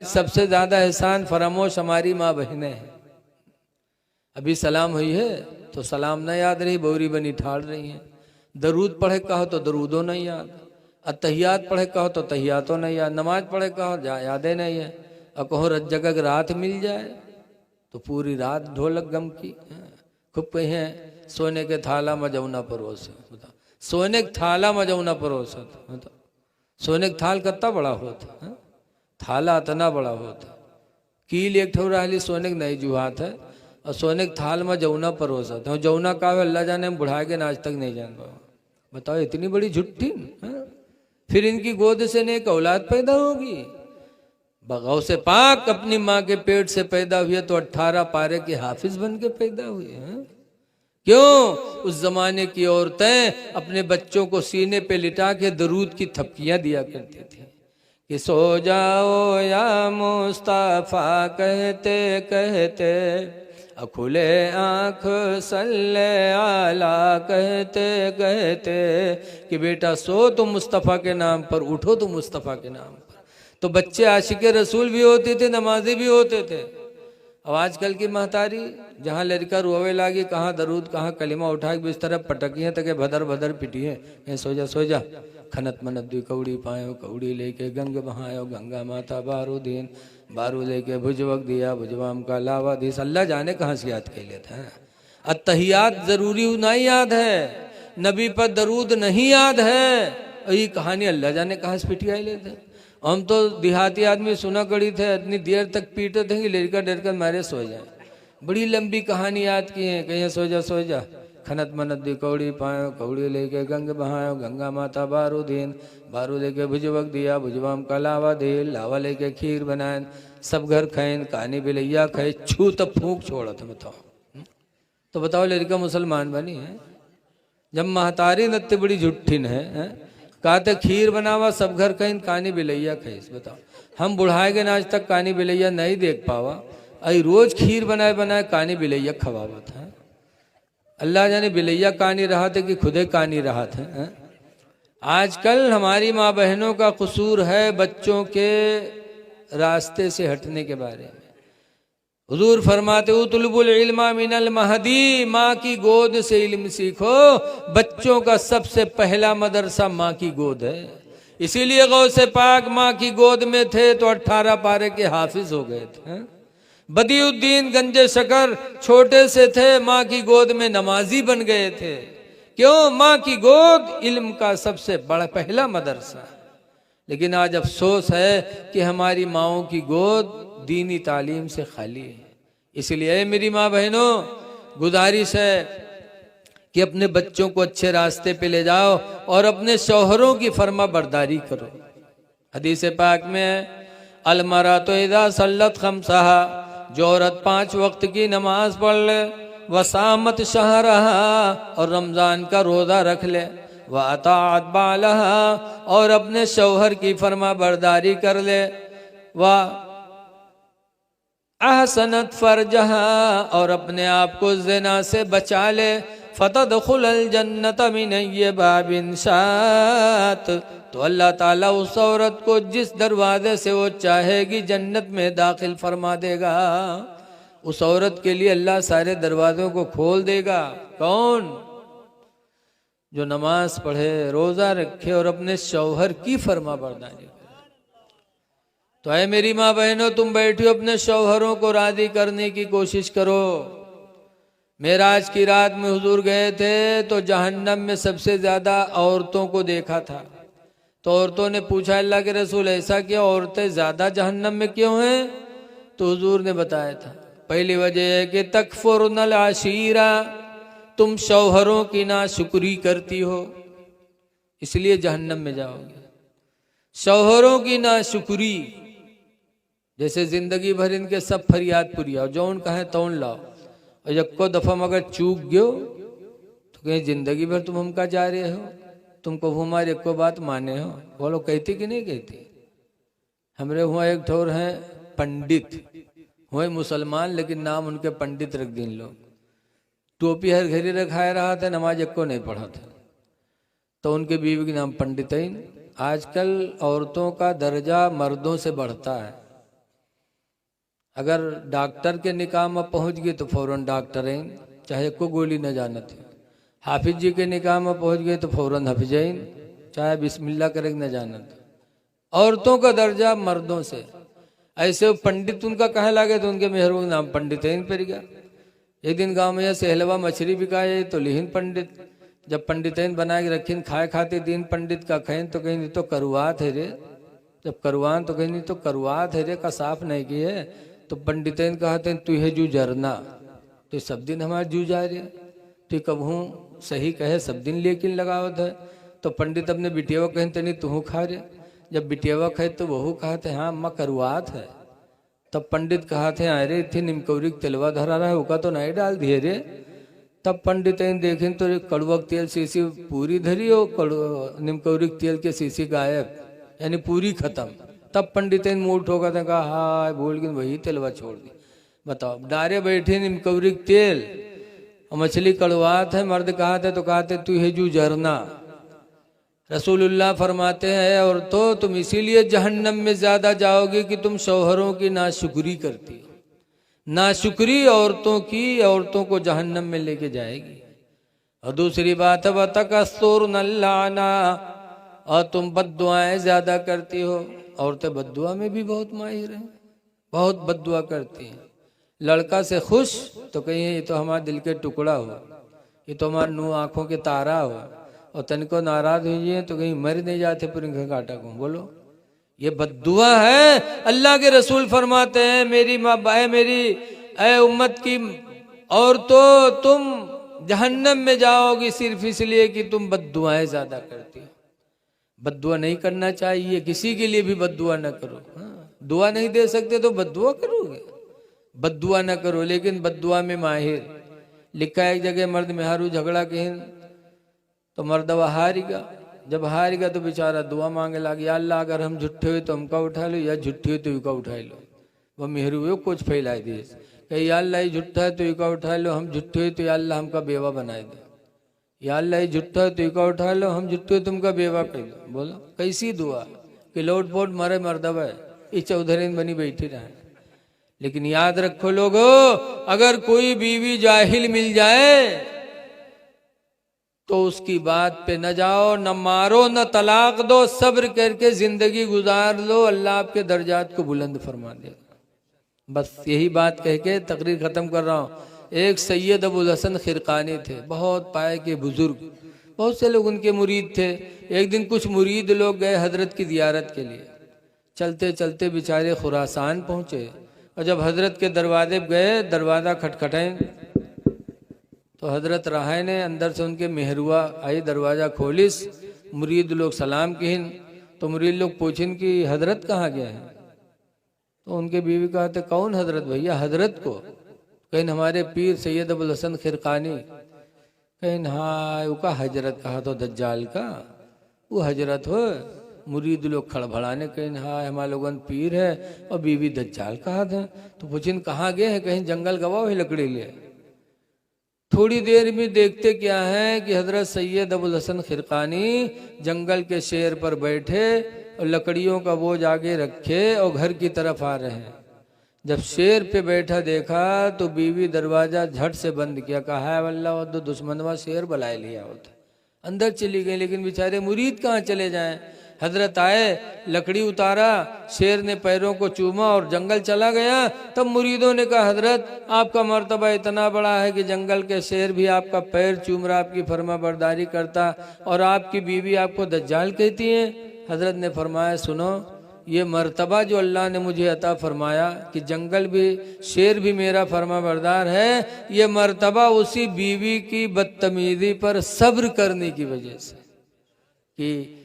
सबसे ज्यादा एहसान फरामोश हमारी माँ बहनें हैं। अभी सलाम हुई है तो सलाम न याद रही, बोरी बनी ठाड़ रही हैं। दरूद पढ़े कहो तो दरूदो नहीं याद, अतहियात पढ़े कहो तो तहियातो नहीं याद, नमाज पढ़े कहो यादें नहीं है। और कहो रज्जग रात मिल जाए तो पूरी रात ढोलक गम की। खूब कही है सोने के थाला मजौना परोस, बताओ सोने के थाला मजौना परोस, बताओ सोने का थाल कितना बड़ा होता, थाला इतना बड़ा होता, कील एक ठो रहली सोने के नहीं जुहात है, और सोने के थाल में जौना परोसा था। जौना का अल्लाह जाने हम बुढ़ा के आज तक नहीं जान पाओ। बताओ इतनी बड़ी झुट्ठी। फिर इनकी गोद से ने एक औलाद पैदा होगी। बगाव से पाक अपनी माँ के पेट से पैदा हुए तो 18 पारे के हाफिज बन के पैदा हुए हैं। क्यों? उस जमाने की औरतें अपने बच्चों को सीने पे लिटा के दरूद की थपकियां दिया करती थी कि सो जाओ या मुस्तफा कहते कहते, खुले आँख सल्ले आला कहते कहते, कि बेटा सो तो मुस्तफ़ा के नाम पर, उठो तो मुस्तफ़ा के नाम पर। तो बच्चे आशिक रसूल भी होते थे, नमाजी भी होते थे। अब आजकल की महतारी जहाँ लड़का रोवे लागी, कहाँ दरूद कहाँ कलिमा उठा के बिस्तर पटकी है तक भदर भदर पिटी है, कहीं सो जा खनत मनत दी कौड़ी पायो, कौड़ी लेके गंग बहायो, गंगा माता बारू दीन, बारू लेके भुजवक दिया, भुजवाम का लावा दीस। अल्लाह जाने कहाँ से याद कर लेता है। अत्तहियात जरूरी नहीं याद है, नबी पर दरूद नहीं याद है, ये कहानी अल्लाह जाने कहाँ से पिटिया लेते। हम तो देहाती आदमी सुना कड़ी थे, इतनी देर तक पीटे थे कि लड़का डर कर मारे सो जाए। बड़ी लंबी कहानी याद की है, कहीं सो जा खनत मनत दी कौड़ी पायो, कौड़ी लेके गंग बहायो, गंगा माता बारू दीन, बारू लेके भुजवक दिया, भुजवाम का लावा दे, लावा लेके खीर बनाए, सब घर खाएन, कहानी बिलैया खाए, छू तब फूंक छोड़ा था। बताओ तो बताओ लड़का मुसलमान बनी है जब महतारी नत्ते बड़ी झुट्ठिन है। कहते खीर बनावा सब घर खाइन, कहानी बिलैया खाइस। बताओ हम बुढ़ाए गए आज तक कहानी बिलैया नहीं देख पावा, आई रोज खीर बनाए बनाए कहानी बिलैया खवावत है। अल्लाह जाने बिलैया कहानी रहा थे कि खुदे कहानी रहा था। आजकल हमारी माँ बहनों का कसूर है बच्चों के रास्ते से हटने के बारे में। हुजूर फरमाते उतलबुल इल्मा मिनल महदी, माँ की गोद से इल्म सीखो। बच्चों का सबसे पहला मदरसा माँ की गोद है। इसीलिए गौसे पाक माँ की गोद में थे तो 18 पारे के हाफिज हो गए थे। बदियुद्दीन गंजे शकर छोटे से थे, माँ की गोद में नमाजी बन गए थे। क्यों? माँ की गोद इल्म का सबसे बड़ा पहला मदरसा। लेकिन आज अफसोस है कि हमारी माँओं की गोद दीनी तालीम से खाली है। इसलिए मेरी माँ बहनों, गुजारिश है कि अपने बच्चों को अच्छे रास्ते पे ले जाओ और अपने शौहरों की फर्मा बरदारी करो। हदीस पाक में अलमरा तो इदा सल्लत खमसहा, जो औरत 5 वक्त की नमाज पढ़ ले, वसामत शहरहा, और रमजान का रोजा रख ले, व अताअत बालहा, और अपने शौहर की फर्मा बरदारी कर ले, व अहसनत फरजहा, और अपने आप को ज़िना से बचा ले, फतदखुलल जन्नत मिन अय्यि बाबिन शात, तो अल्लाह ताला उस औरत को जिस दरवाजे से वो चाहेगी जन्नत में दाखिल फरमा देगा। उस औरत के लिए अल्लाह सारे दरवाजों को खोल देगा। कौन? जो नमाज पढ़े, रोजा रखे और अपने शौहर की फर्मा बरदारी करे। तो है मेरी माँ बहनों, तुम बैठी हो, अपने शौहरों को राजी करने की कोशिश करो। मेराज की रात में हुजूर गए थे तो जहन्नम में सबसे ज्यादा औरतों को देखा था। तो औरतों ने पूछा अल्लाह के रसूल ऐसा क्यों, औरतें ज्यादा जहन्नम में क्यों हैं? तो हुजूर ने बताया था पहली वजह है कि तकफुरनल आशीरा, तुम शौहरों की नाशुक्री करती हो, इसलिए जहन्नम में जाओगे। शौहरों की नाशुक्री, जैसे जिंदगी भर इनके सब फरियाद पुरिया, जौन कहे तौन लाओ, और यक्को दफा मगर चूक गयो तो कहीं जिंदगी भर तुम हमका जा रहे हो, तुमको हमारी एक को बात माने हो। बोलो कहती कि नहीं कहती? हमरे हुआ एक ठोर हैं पंडित, हुए मुसलमान लेकिन नाम उनके पंडित रख दिन लोग। टोपी हर घड़ी रखाए रहा था, नमाज एक को नहीं पढ़ा था, तो उनके बीवी के नाम पंडित। आजकल औरतों का दर्जा मर्दों से बढ़ता है। अगर डॉक्टर के निकाह में पहुंच गए तो फौरन डॉक्टर हैं, चाहे को गोली न जानत है। हाफिज जी के निकाह में पहुंच गए तो फौरन हाफिजैन, चाहे बिस्मिल्लाह करे न जानत। औरतों का दर्जा मर्दों से, ऐसे पंडित उनका कहे लागे तो उनके मेहरों का नाम पंडितैन पड़ गया। एक दिन गांव में सहलवा मछली बिकाए तो लिहिन पंडित, जब पंडितैन बना के रखीन खाए खाते दिन पंडित का खैन तो कहीं नहीं तो करुआत है रे, जब करुआन तो कहीं नहीं तो करुआत है रे का साफ नहीं की है। तो पंडितैन कहते तू है जू जरना, तो सब दिन हमारे जू जा रहे, तो कबहू सही कहे सब दिन लेकिन लगावत है। तो पंडित अपने बिटियावा कहें तनी तू खा रे, जब बिटियावा कहे तो वहू कहते हाँ अम्मा करुआत है। तब पंडित कहते अरे इतनी निमकौरी तेलवा धरा रहा है उका तो नहीं डाल दिए रे। तब पंडित देखें तो कड़वक तेल शीशी पूरी धरी और निमकौरी तेल के शीशी गायब, यानी पूरी खत्म। तब पंडित मूड ठोका था, कहा हाँ बोल के वही तेलवा छोड़ दी। बताओ डारे बैठे निमकौरी तेल और मछली कड़वात है, मर्द कहते तो कहते तू है जू जरना। रसूलुल्लाह फरमाते हैं और तो तुम इसीलिए जहन्नम में ज्यादा जाओगे कि तुम शौहरों की नाशुक्री करती हो। नाशुक्री औरतों की औरतों को जहन्नम में लेके जाएगी। और दूसरी बात है वतकस्सुर नल्लाना, और तुम बद्दुआएं ज्यादा करती हो। औरतें बद्दुआ में भी बहुत माहिर हैं, बहुत बद्दुआ करती हैं। लड़का से खुश तो कहीं ये तो हमारे दिल के टुकड़ा हो, ये तो हमारे नू आंखों के तारा हो, और तनिको नाराज हुई तो कहीं मर नहीं जाते पूरी काटा को। बोलो ये बद्दुआ है। अल्लाह के रसूल फरमाते हैं मेरी माँ बाए मेरी ऐ उम्मत की और तो तुम जहन्नम में जाओगी सिर्फ इसलिए कि तुम बद्दुआएं ज्यादा करती हो। बद्दुआ नहीं करना चाहिए, किसी के लिए भी बद्दुआ न करो। हाँ, दुआ नहीं दे सकते तो बद्दुआ करोगे, बद्दुआ न करो। लेकिन बद्दुआ में माहिर। लिखा है एक जगह मर्द मेहारू झगड़ा कहीं तो मर्दवा हारेगा, जब हारेगा तो बेचारा दुआ मांगे लगे अल्लाह अगर हम झूठे हुए तो हमका उठा लो, या झूठे हुए तो युका उठा लो। वह मेहरू हुए कुछ फैला दिए कही या अल्लाह झूठा है तो युका उठा लो, हम झूठे हुए तो या अल्लाह हमका बेवा बनाए दो। या अल्लाह झूठा है तो युका उठा लो, हम झूठे हुए तुमका बेवा कर दो। बोलो कैसी दुआ कि लोट पोट मरे मर्दवा इस चौधरी बनी बैठी रहे। लेकिन याद रखो लोगो, अगर कोई बीवी जाहिल मिल जाए तो उसकी बात पे न जाओ, न मारो, न तलाक दो, सब्र करके जिंदगी गुजार लो, अल्लाह आपके दर्जात को बुलंद फरमा देगा। बस यही बात कह के तकरीर खत्म कर रहा हूँ। एक सैयद अबुल हसन खिरकानी थे, बहुत पाए के बुजुर्ग, बहुत से लोग उनके मुरीद थे। एक दिन कुछ मुरीद लोग गए हजरत की जियारत के लिए, चलते चलते बेचारे खुरासान पहुंचे, और जब हजरत के दरवाजे गए दरवाज़ा खटखटाए तो हजरत रहाय ने अंदर से उनके मेहरुआ आई, दरवाज़ा खोलिस, मुरीद लोग सलाम किन तो मुरीद लोग पूछिन कि हजरत कहाँ गए हैं। तो उनके बीवी कहते कौन हजरत भैया, हजरत को कहीं हमारे पीर सैयद अबुल हसन खिरकानी। कहीं हाँ उसका हजरत कहा तो दज्जाल का वो हजरत हो। मुरीद लोग खड़बड़ाने कहीं हाँ हमारे लोगन पीर है और बीवी दज्जाल कहा था। तो पूछिन कहाँ गए हैं, कहीं जंगल गवा है लकड़ी लिए। थोड़ी देर में देखते क्या है कि हजरत सैयद अबुल हसन खिरकानी जंगल के शेर पर बैठे और लकड़ियों का बोझ आगे रखे और घर की तरफ आ रहे हैं। जब शेर पे बैठा देखा तो बीवी दरवाजा झट से बंद किया, कहा है वल्लाह वो दुश्मनवा शेर बुलाए लिया होता। अंदर चली गई, लेकिन बेचारे मुरीद कहाँ चले जाएं। हजरत आए, लकड़ी उतारा, शेर ने पैरों को चूमा और जंगल चला गया। तब मुरीदों ने कहा हजरत आपका मर्तबा इतना बड़ा है कि जंगल के शेर भी आपका पैर चूम रहा, आपकी फर्मा बरदारी करता, और आपकी बीवी आपको दज्जाल कहती है। हजरत ने फरमाया सुनो, ये मर्तबा जो अल्लाह ने मुझे अता फरमाया कि जंगल भी शेर भी मेरा फर्मा बरदार है, ये मर्तबा उसी बीवी की बदतमीजी पर सब्र करने की वजह से। कि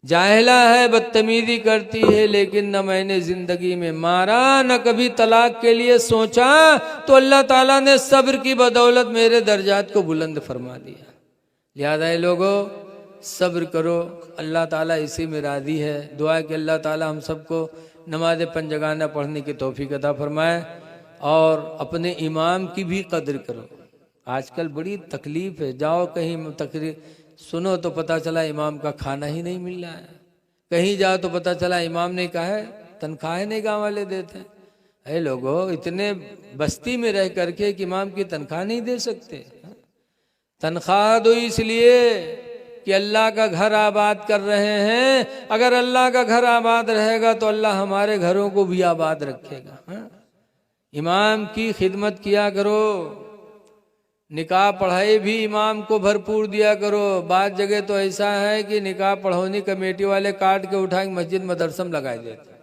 जाहिला है, बदतमीजी करती है, लेकिन न मैंने जिंदगी में मारा न कभी तलाक के लिए सोचा, तो अल्लाह ताला ने सब्र की बदौलत मेरे दर्जात को बुलंद फरमा दिया। याद आए लोगों, सब्र करो, अल्लाह ताला इसी में राजी है। दुआ कि अल्लाह ताला हम सबको नमाज पंजगाना पढ़ने की तौफीक अता फरमाए, और अपने इमाम की भी कदर करो। आजकल बड़ी तकलीफ है, जाओ कहीं तकरीर सुनो तो पता चला इमाम का खाना ही नहीं मिल रहा है, कहीं जाओ तो पता चला इमाम ने कहा है तनख्वाहें नहीं गाँव वाले देते। अरे लोगों, इतने बस्ती में रह करके कि इमाम की तनख्वाह नहीं दे सकते? तनख्वाह दो इसलिए कि अल्लाह का घर आबाद कर रहे हैं। अगर अल्लाह का घर आबाद रहेगा तो अल्लाह हमारे घरों को भी आबाद रखेगा। इमाम की खिदमत किया करो, निकाह पढ़ाई भी इमाम को भरपूर दिया करो। बात जगह तो ऐसा है कि निकाह पढ़ौनी कमेटी वाले काट के उठा के मस्जिद मदरसम लगाए देते।